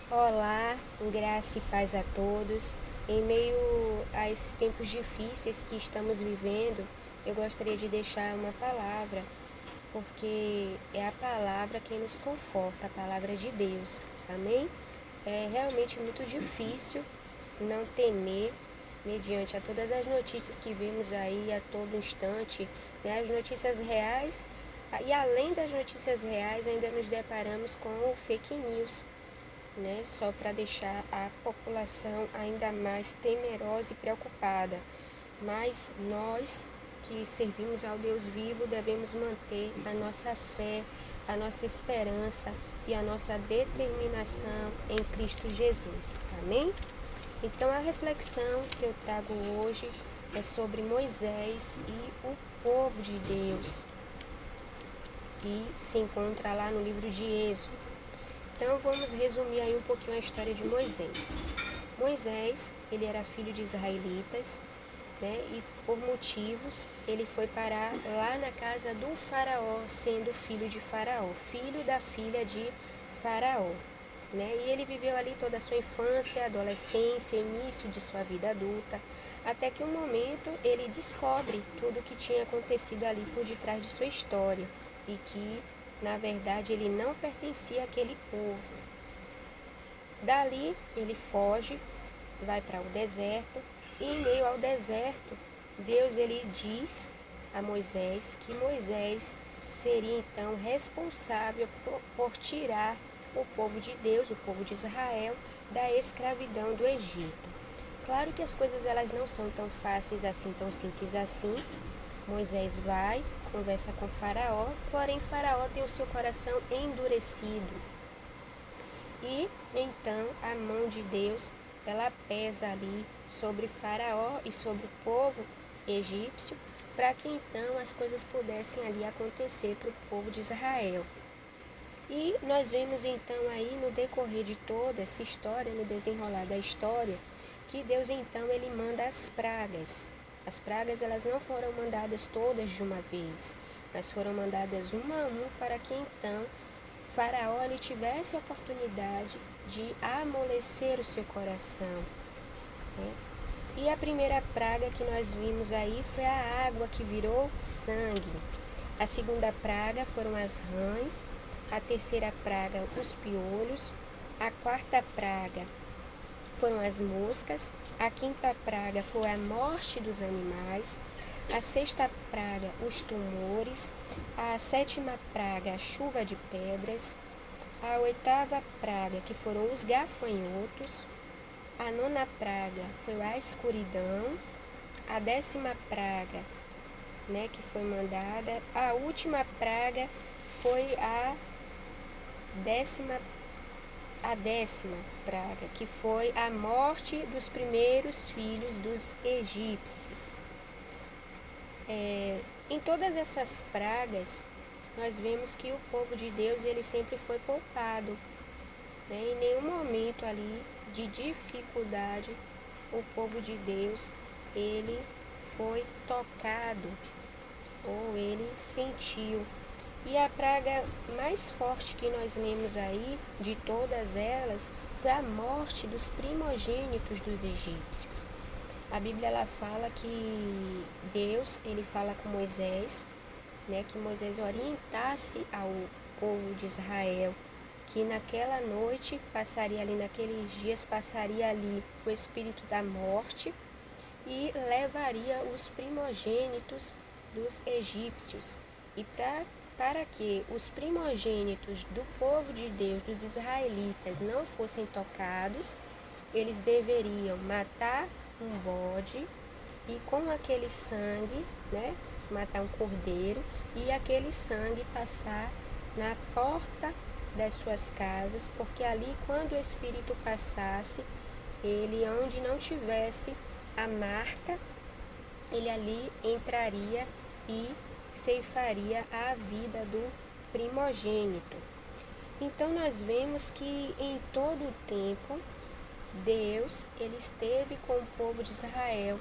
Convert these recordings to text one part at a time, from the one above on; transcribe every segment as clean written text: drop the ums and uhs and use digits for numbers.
Olá, graça e paz a todos. Em meio a esses tempos difíceis que estamos vivendo, eu gostaria de deixar uma palavra, porque é a palavra que nos conforta, a palavra de Deus. Amém? É realmente muito difícil não temer mediante a todas as notícias que vemos aí a todo instante, né? As notícias reais, e além das notícias reais, ainda nos deparamos com o fake news, né? Só para deixar a população ainda mais temerosa e preocupada. Mas nós que servimos ao Deus vivo devemos manter a nossa fé, a nossa esperança e a nossa determinação em Cristo Jesus. Amém? Então a reflexão que eu trago hoje é sobre Moisés e o povo de Deus, que se encontra lá no livro de Êxodo. Então vamos resumir aí um pouquinho a história de Moisés. Moisés, ele era filho de israelitas, né? E por motivos ele foi parar lá na casa do faraó, sendo filho de faraó, filho da filha de faraó, né? E ele viveu ali toda a sua infância, adolescência, início de sua vida adulta, até que um momento ele descobre tudo o que tinha acontecido ali por detrás de sua história e que, na verdade, ele não pertencia àquele povo. Dali ele foge, vai para o deserto e em meio ao deserto, Deus ele diz a Moisés que Moisés seria então responsável por tirar o povo de Deus, o povo de Israel, da escravidão do Egito. Claro que as coisas elas não são tão fáceis assim, tão simples assim. Moisés vai, conversa com Faraó, porém Faraó tem o seu coração endurecido. E então a mão de Deus, ela pesa ali sobre Faraó e sobre o povo egípcio, para que então as coisas pudessem ali acontecer para o povo de Israel. E nós vemos então aí no decorrer de toda essa história, no desenrolar da história, que Deus então ele manda as pragas. As pragas elas não foram mandadas todas de uma vez, mas foram mandadas uma a uma para que então Faraó ele tivesse a oportunidade de amolecer o seu coração, né? E a primeira praga que nós vimos aí foi a água que virou sangue. A segunda praga foram as rãs. A terceira praga, os piolhos. A quarta praga foram as moscas. A quinta praga foi a morte dos animais. A sexta praga, os tumores. A sétima praga, a chuva de pedras. A oitava praga, que foram os gafanhotos. A nona praga foi a escuridão. A décima praga, né, que foi mandada. A última praga foi décima, a décima praga, que foi a morte dos primeiros filhos dos egípcios. Em todas essas pragas, nós vemos que o povo de Deus ele sempre foi poupado, né? Em nenhum momento ali de dificuldade o povo de Deus ele foi tocado ou ele sentiu. E a praga mais forte que nós lemos aí, de todas elas, foi a morte dos primogênitos dos egípcios. A Bíblia ela fala que Deus ele fala com Moisés, né, que Moisés orientasse ao povo de Israel que naquela noite passaria ali, naqueles dias passaria ali o espírito da morte e levaria os primogênitos dos egípcios. E para que os primogênitos do povo de Deus, dos israelitas, não fossem tocados, eles deveriam matar um bode e com aquele sangue, né, matar um cordeiro e aquele sangue passar na porta das suas casas, porque ali quando o espírito passasse, ele onde não tivesse a marca, ele ali entraria e ceifaria a vida do primogênito. Então nós vemos que em todo o tempo Deus ele esteve com o povo de Israel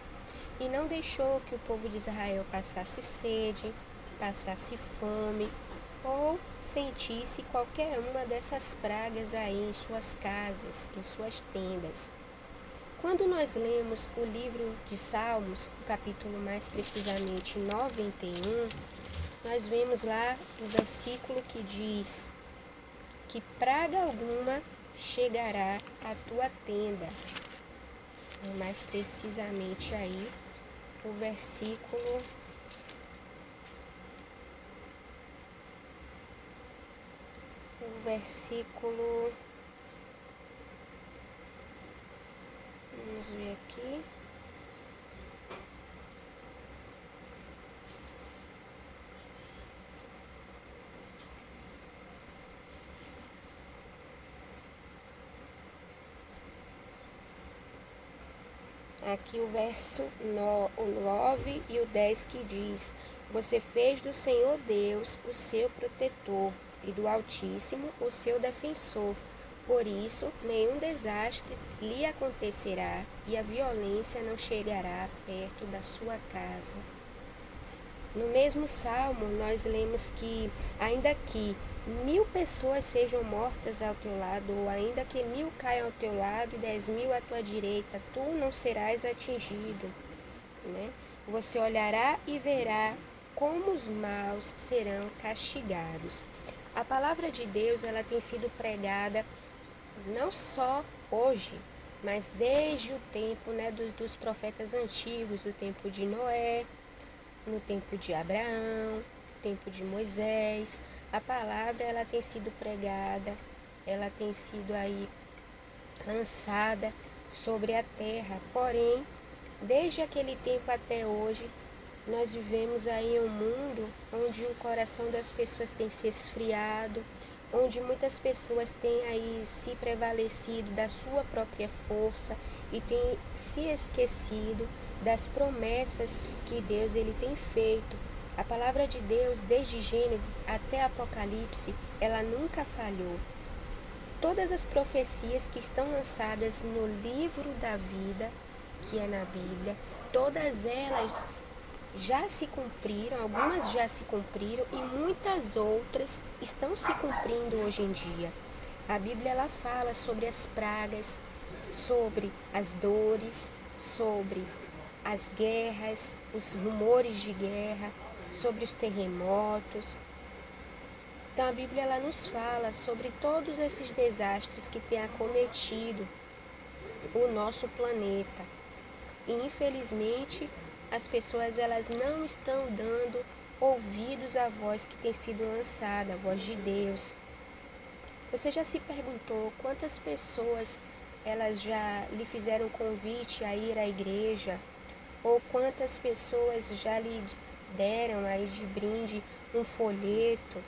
e não deixou que o povo de Israel passasse sede, passasse fome, ou sentisse qualquer uma dessas pragas aí em suas casas, em suas tendas. Quando nós lemos o livro de Salmos, o capítulo mais precisamente 91, nós vemos lá o versículo que diz que praga alguma chegará à tua tenda. Mais precisamente aí, o versículo vamos ver aqui. Aqui o verso 9 e o 10 que diz: Você fez do Senhor Deus o seu protetor e do Altíssimo o seu defensor. Por isso, nenhum desastre lhe acontecerá e a violência não chegará perto da sua casa. No mesmo salmo, nós lemos que, ainda que 1000 pessoas sejam mortas ao teu lado, ou ainda que 1000 caiam ao teu lado e 10.000 à tua direita, tu não serás atingido. Né? Você olhará e verá como os maus serão castigados. A palavra de Deus, ela tem sido pregada não só hoje, mas desde o tempo, né, dos profetas antigos, do tempo de Noé, no tempo de Abraão, no tempo de Moisés. A palavra, ela tem sido pregada, ela tem sido aí lançada sobre a terra. Porém, desde aquele tempo até hoje, nós vivemos aí um mundo onde o coração das pessoas tem se esfriado, onde muitas pessoas têm aí se prevalecido da sua própria força e têm se esquecido das promessas que Deus ele tem feito. A palavra de Deus, desde Gênesis até Apocalipse, ela nunca falhou. Todas as profecias que estão lançadas no livro da vida, que é na Bíblia, todas elas já se cumpriram, algumas já se cumpriram e muitas outras estão se cumprindo hoje em dia. A Bíblia ela fala sobre as pragas, sobre as dores, sobre as guerras, os rumores de guerra, sobre os terremotos. Então a Bíblia ela nos fala sobre todos esses desastres que têm acometido o nosso planeta. E infelizmente as pessoas elas não estão dando ouvidos à voz que tem sido lançada, a voz de Deus. Você já se perguntou quantas pessoas elas já lhe fizeram convite a ir à igreja? Ou quantas pessoas já lhe deram aí de brinde um folheto?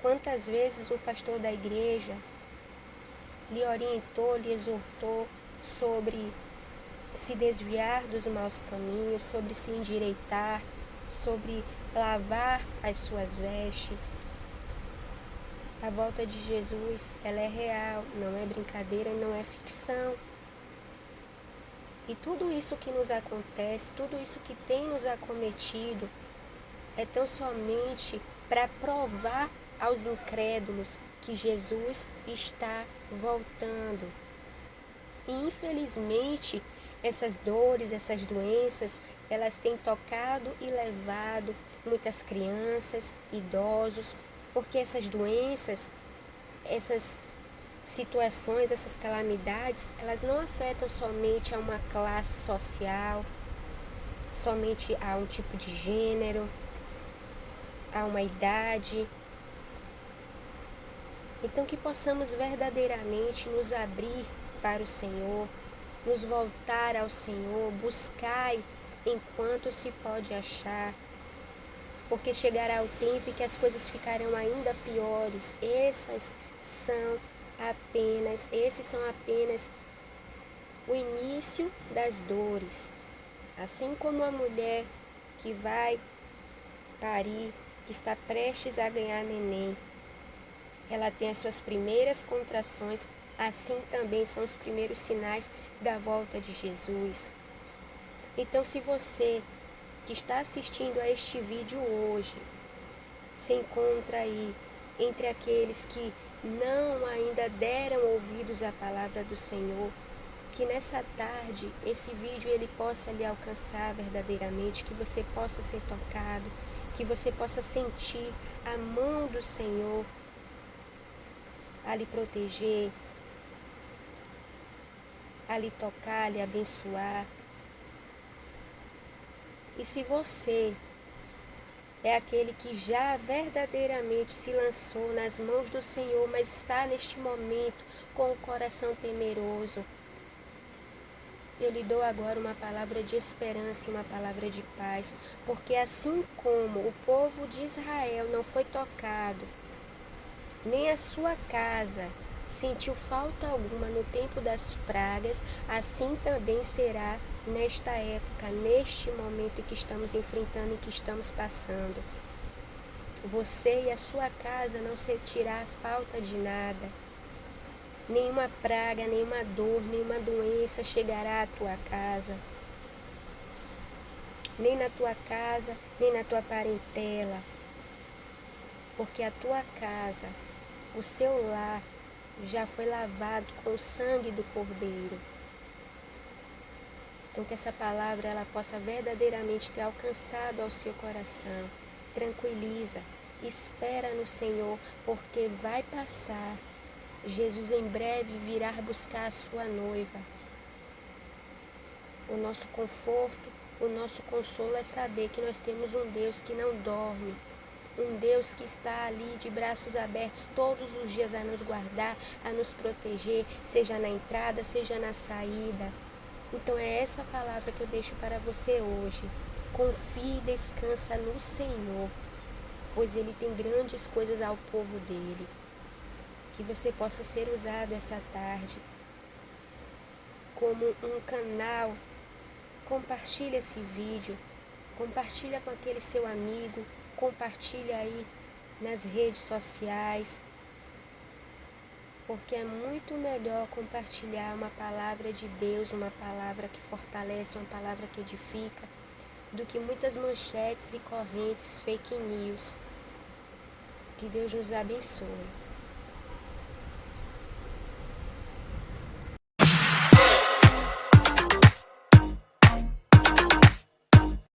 Quantas vezes o pastor da igreja lhe orientou, lhe exortou sobre se desviar dos maus caminhos, sobre se endireitar, sobre lavar as suas vestes? A volta de Jesus, ela é real, não é brincadeira, não é ficção. E tudo isso que nos acontece, tudo isso que tem nos acometido, é tão somente para provar aos incrédulos que Jesus está voltando. E infelizmente, essas dores, essas doenças, elas têm tocado e levado muitas crianças, idosos, porque essas doenças, essas situações, essas calamidades, elas não afetam somente a uma classe social, somente a um tipo de gênero, a uma idade. Então que possamos verdadeiramente nos abrir para o Senhor, nos voltar ao Senhor, buscai enquanto se pode achar, porque chegará o tempo em que as coisas ficarão ainda piores. Esses são apenas o início das dores. Assim como a mulher que vai parir, que está prestes a ganhar neném, ela tem as suas primeiras contrações, assim também são os primeiros sinais da volta de Jesus. Então, se você que está assistindo a este vídeo hoje se encontra aí entre aqueles que não ainda deram ouvidos à palavra do Senhor, que nessa tarde esse vídeo ele possa lhe alcançar verdadeiramente, que você possa ser tocado, que você possa sentir a mão do Senhor a lhe proteger, a lhe tocar, a lhe abençoar. E se você é aquele que já verdadeiramente se lançou nas mãos do Senhor, mas está neste momento com o coração temeroso, eu lhe dou agora uma palavra de esperança e uma palavra de paz, porque assim como o povo de Israel não foi tocado, nem a sua casa sentiu falta alguma no tempo das pragas, assim também será nesta época, neste momento em que estamos enfrentando e que estamos passando. Você e a sua casa não sentirá falta de nada. Nenhuma praga, nenhuma dor, nenhuma doença chegará à tua casa. Nem na tua casa, nem na tua parentela. Porque a tua casa, o seu lar, já foi lavado com o sangue do Cordeiro. Então que essa palavra ela possa verdadeiramente ter alcançado ao seu coração. Tranquiliza, espera no Senhor, porque vai passar. Jesus em breve virá buscar a sua noiva. O nosso conforto, o nosso consolo é saber que nós temos um Deus que não dorme, um Deus que está ali de braços abertos todos os dias a nos guardar, a nos proteger, seja na entrada, seja na saída. Então é essa palavra que eu deixo para você hoje. Confie e descansa no Senhor, pois Ele tem grandes coisas ao povo dele. Que você possa ser usado essa tarde como um canal. Compartilha esse vídeo, compartilha com aquele seu amigo, compartilha aí nas redes sociais, porque é muito melhor compartilhar uma palavra de Deus, uma palavra que fortalece, uma palavra que edifica, do que muitas manchetes e correntes fake news. Que Deus nos abençoe.